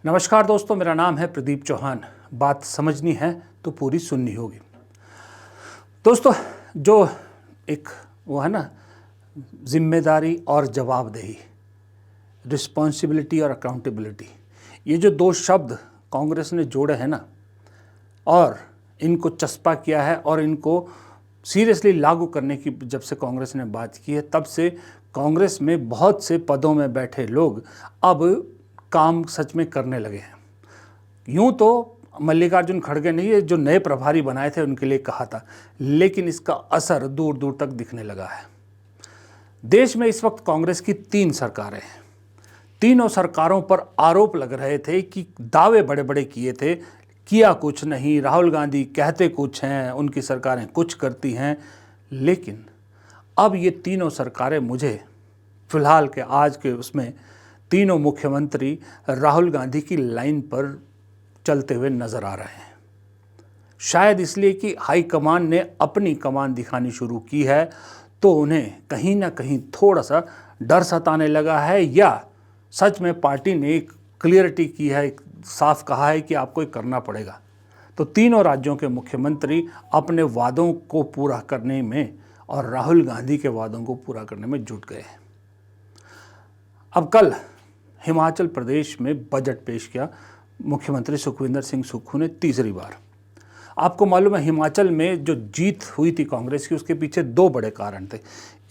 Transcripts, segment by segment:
नमस्कार दोस्तों, मेरा नाम है प्रदीप चौहान। बात समझनी है तो पूरी सुननी होगी। दोस्तों, जो एक वो है ना, जिम्मेदारी और जवाबदेही, रिस्पॉन्सिबिलिटी और अकाउंटेबिलिटी, ये जो दो शब्द कांग्रेस ने जोड़े हैं ना, और इनको चस्पा किया है और इनको सीरियसली लागू करने की जब से कांग्रेस ने बात की है, तब से कांग्रेस में बहुत से पदों में बैठे लोग अब काम सच में करने लगे हैं। यूं तो मल्लिकार्जुन खड़गे ने ये जो नए प्रभारी बनाए थे उनके लिए कहा था, लेकिन इसका असर दूर दूर तक दिखने लगा है। देश में इस वक्त कांग्रेस की 3 सरकारें हैं। तीनों सरकारों पर आरोप लग रहे थे कि दावे बड़े बड़े किए थे, किया कुछ नहीं। राहुल गांधी कहते कुछ हैं, उनकी सरकारें कुछ करती हैं। लेकिन अब ये तीनों सरकारें मुझे फिलहाल के आज के उसमें तीनों मुख्यमंत्री राहुल गांधी की लाइन पर चलते हुए नजर आ रहे हैं। शायद इसलिए कि हाईकमान ने अपनी कमान दिखानी शुरू की है, तो उन्हें कहीं ना कहीं थोड़ा सा डर सताने लगा है, या सच में पार्टी ने एक क्लियरिटी की है, साफ कहा है कि आपको ये करना पड़ेगा। तो तीनों राज्यों के मुख्यमंत्री अपने वादों को पूरा करने में और राहुल गांधी के वादों को पूरा करने में जुट गए हैं। अब कल हिमाचल प्रदेश में बजट पेश किया मुख्यमंत्री सुखविंदर सिंह सुक्खू ने तीसरी बार। आपको मालूम है, हिमाचल में जो जीत हुई थी कांग्रेस की, उसके पीछे 2 बड़े कारण थे।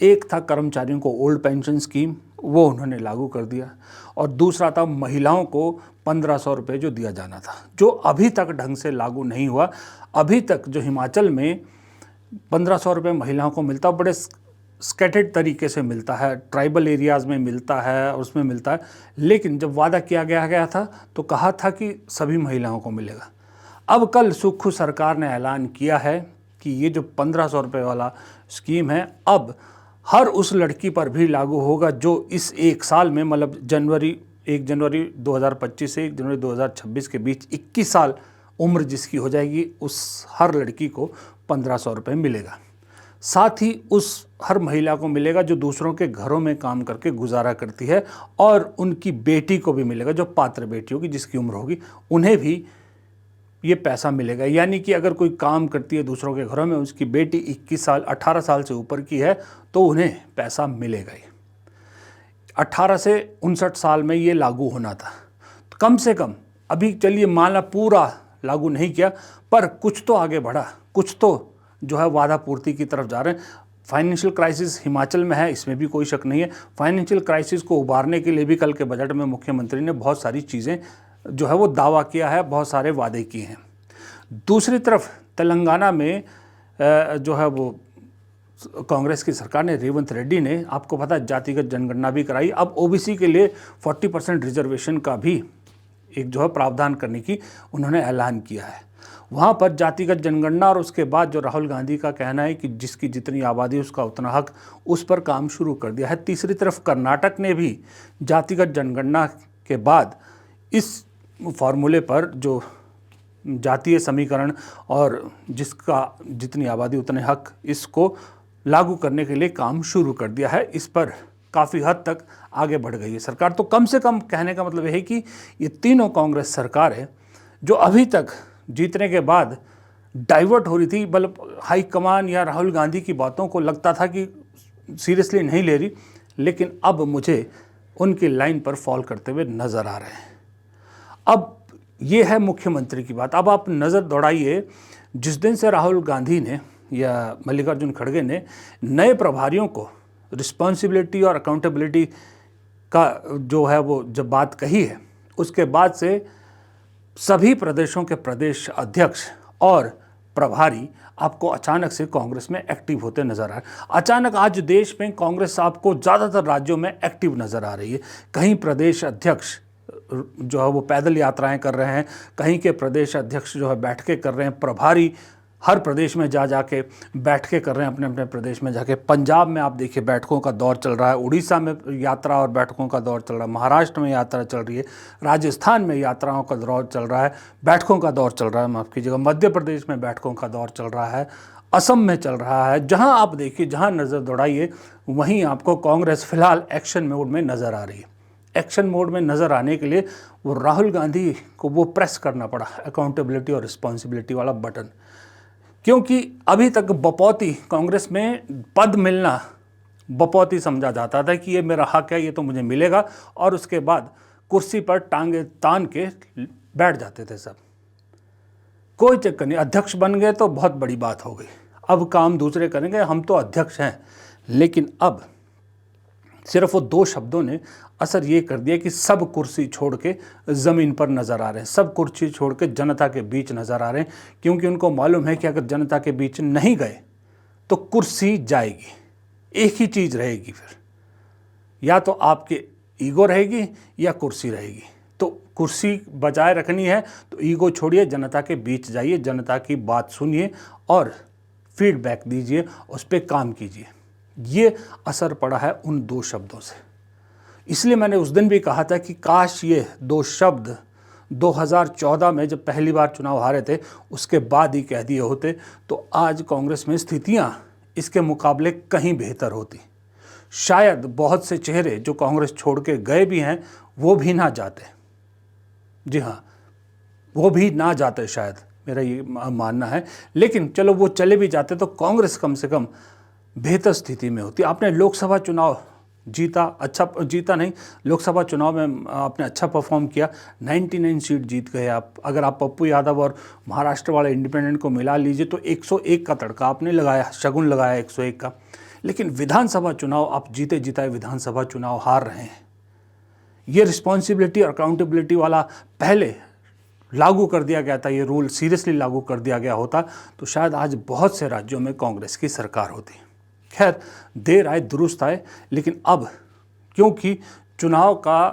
एक था कर्मचारियों को ओल्ड पेंशन स्कीम, वो उन्होंने लागू कर दिया, और दूसरा था महिलाओं को 1500 रुपये जो दिया जाना था, जो अभी तक ढंग से लागू नहीं हुआ। अभी तक जो हिमाचल में 1500 रुपये महिलाओं को मिलता, बड़े स्कैटर्ड तरीके से मिलता है, ट्राइबल एरियाज़ में मिलता है, उसमें मिलता है। लेकिन जब वादा किया गया था तो कहा था कि सभी महिलाओं को मिलेगा। अब कल सुक्खू सरकार ने ऐलान किया है कि ये जो 1500 रुपये वाला स्कीम है, अब हर उस लड़की पर भी लागू होगा जो इस एक साल में, मतलब 1 जनवरी 2025 से 1 जनवरी 2026 के बीच 21 साल उम्र जिसकी हो जाएगी, उस हर लड़की को 1500 रुपये मिलेगा। साथ ही उस हर महिला को मिलेगा जो दूसरों के घरों में काम करके गुजारा करती है, और उनकी बेटी को भी मिलेगा, जो पात्र बेटी होगी, जिसकी उम्र होगी, उन्हें भी ये पैसा मिलेगा। यानी कि अगर कोई काम करती है दूसरों के घरों में, उसकी बेटी 21 साल 18 साल से ऊपर की है, तो उन्हें पैसा मिलेगा ही। 18 से 59 साल में ये लागू होना था। तो कम से कम अभी चलिए माना पूरा लागू नहीं किया, पर कुछ तो आगे बढ़ा, कुछ तो जो है वादा पूर्ति की तरफ जा रहे हैं। फाइनेंशियल क्राइसिस हिमाचल में है, इसमें भी कोई शक नहीं है। फाइनेंशियल क्राइसिस को उबारने के लिए भी कल के बजट में मुख्यमंत्री ने बहुत सारी चीज़ें जो है वो दावा किया है, बहुत सारे वादे किए हैं। दूसरी तरफ तेलंगाना में जो है वो कांग्रेस की सरकार ने, रेवंत रेड्डी ने, आपको पता है, जातिगत जनगणना भी कराई। अब ओबीसी के लिए 40% रिजर्वेशन का भी एक जो है प्रावधान करने की उन्होंने ऐलान किया है। वहाँ पर जातिगत जनगणना, और उसके बाद जो राहुल गांधी का कहना है कि जिसकी जितनी आबादी उसका उतना हक, उस पर काम शुरू कर दिया है। तीसरी तरफ कर्नाटक ने भी जातिगत जनगणना के बाद इस फार्मूले पर जो जातीय समीकरण और जिसका जितनी आबादी उतने हक, इसको लागू करने के लिए काम शुरू कर दिया है। इस पर काफ़ी हद तक आगे बढ़ गई है सरकार। तो कम से कम कहने का मतलब यह है कि ये तीनों कांग्रेस सरकारें जो अभी तक जीतने के बाद डाइवर्ट हो रही थी, मतलब हाईकमान या राहुल गांधी की बातों को लगता था कि सीरियसली नहीं ले रही, लेकिन अब मुझे उनकी लाइन पर फॉल करते हुए नज़र आ रहे हैं। अब ये है मुख्यमंत्री की बात। अब आप नज़र दौड़ाइए, जिस दिन से राहुल गांधी ने या मल्लिकार्जुन खड़गे ने नए प्रभारियों को रिस्पॉन्सिबिलिटी और अकाउंटेबिलिटी का जो है वो जब बात कही है, उसके बाद से सभी प्रदेशों के प्रदेश अध्यक्ष और प्रभारी आपको अचानक से कांग्रेस में एक्टिव होते नजर आ रहे हैं। अचानक आज देश में कांग्रेस आपको ज़्यादातर राज्यों में एक्टिव नज़र आ रही है। कहीं प्रदेश अध्यक्ष जो है वो पैदल यात्राएं कर रहे हैं, कहीं के प्रदेश अध्यक्ष जो है बैठकें कर रहे हैं, प्रभारी हर प्रदेश में जाके बैठकें कर रहे हैं, अपने अपने प्रदेश में जाके। पंजाब में आप देखिए बैठकों का दौर चल रहा है, उड़ीसा में यात्रा और बैठकों का दौर चल रहा है, महाराष्ट्र में यात्रा चल रही है, राजस्थान में यात्राओं का दौर चल रहा है, बैठकों का दौर चल रहा है, माफ़ कीजिएगा, मध्य प्रदेश में बैठकों का दौर चल रहा है, असम में चल रहा है। जहां आप देखिए, जहां नज़र दौड़ाइए, वहीं आपको कांग्रेस फिलहाल एक्शन मोड में नज़र आ रही है। एक्शन मोड में नज़र आने के लिए वो राहुल गांधी को वो प्रेस करना पड़ा अकाउंटेबिलिटी और रिस्पॉन्सिबिलिटी वाला बटन, क्योंकि अभी तक बपौती कांग्रेस में पद मिलना बपौती समझा जाता था कि ये मेरा हक है, ये तो मुझे मिलेगा, और उसके बाद कुर्सी पर टांगे तान के बैठ जाते थे सब। कोई चक्कर नहीं, अध्यक्ष बन गए तो बहुत बड़ी बात हो गई, अब काम दूसरे करेंगे, हम तो अध्यक्ष हैं। लेकिन अब सिर्फ वो 2 शब्दों ने असर ये कर दिया कि सब कुर्सी छोड़ के ज़मीन पर नज़र आ रहे हैं, सब कुर्सी छोड़ के जनता के बीच नज़र आ रहे हैं, क्योंकि उनको मालूम है कि अगर जनता के बीच नहीं गए तो कुर्सी जाएगी। एक ही चीज़ रहेगी फिर, या तो आपके ईगो रहेगी या कुर्सी रहेगी। तो कुर्सी बचाए रखनी है तो ईगो छोड़िए, जनता के बीच जाइए, जनता की बात सुनिए और फीडबैक दीजिए, उस पर काम कीजिए। ये असर पड़ा है उन 2 शब्दों से। इसलिए मैंने उस दिन भी कहा था कि काश ये 2 शब्द 2014 में जब पहली बार चुनाव हारे थे उसके बाद ही कह दिए होते, तो आज कांग्रेस में स्थितियां इसके मुकाबले कहीं बेहतर होती। शायद बहुत से चेहरे जो कांग्रेस छोड़ के गए भी हैं वो भी ना जाते। जी हाँ, वो भी ना जाते शायद, मेरा ये मानना है। लेकिन चलो वो चले भी जाते तो कांग्रेस कम से कम बेहतर स्थिति में होती। आपने लोकसभा चुनाव जीता, अच्छा जीता नहीं, लोकसभा चुनाव में आपने अच्छा परफॉर्म किया, 99 सीट जीत गए आप। अगर आप पप्पू यादव और महाराष्ट्र वाले इंडिपेंडेंट को मिला लीजिए तो 101 का तड़का आपने लगाया, शगुन लगाया 101 का। लेकिन विधानसभा चुनाव आप जीते जिताए विधानसभा चुनाव हार रहे हैं। ये रिस्पॉन्सिबिलिटी और अकाउंटेबिलिटी वाला पहले लागू कर दिया गया था, ये रूल सीरियसली लागू कर दिया गया होता तो शायद आज बहुत से राज्यों में कांग्रेस की सरकार होती। खैर, देर आए दुरुस्त आए। लेकिन अब क्योंकि चुनाव का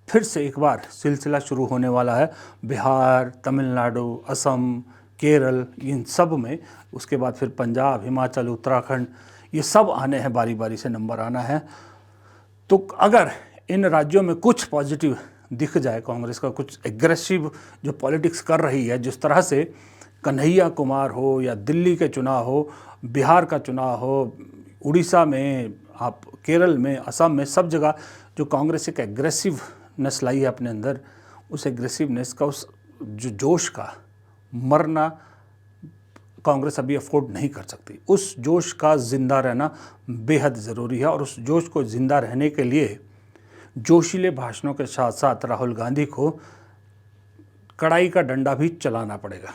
फिर से एक बार सिलसिला शुरू होने वाला है, बिहार, तमिलनाडु, असम, केरल, इन सब में, उसके बाद फिर पंजाब, हिमाचल, उत्तराखंड, ये सब आने हैं, बारी बारी से नंबर आना है। तो अगर इन राज्यों में कुछ पॉजिटिव दिख जाए, कांग्रेस का कुछ एग्रेसिव जो पॉलिटिक्स कर रही है, जिस तरह से कन्हैया कुमार हो या दिल्ली के चुनाव हो, बिहार का चुनाव हो, उड़ीसा में, आप केरल में, असम में, सब जगह जो कांग्रेस एक एग्रेसिवनेस लाई है अपने अंदर, उस एग्रेसिवनेस का, उस जो जोश का मरना कांग्रेस अभी अफोर्ड नहीं कर सकती। उस जोश का ज़िंदा रहना बेहद ज़रूरी है, और उस जोश को ज़िंदा रहने के लिए जोशीले भाषणों के साथ साथ राहुल गांधी को कड़ाई का डंडा भी चलाना पड़ेगा,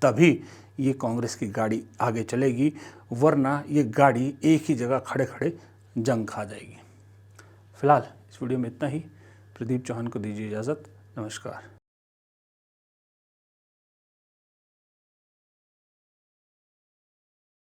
तभी ये कांग्रेस की गाड़ी आगे चलेगी, वरना ये गाड़ी एक ही जगह खड़े खड़े जंग खा जाएगी। फिलहाल इस वीडियो में इतना ही। प्रदीप चौहान को दीजिए इजाज़त। नमस्कार।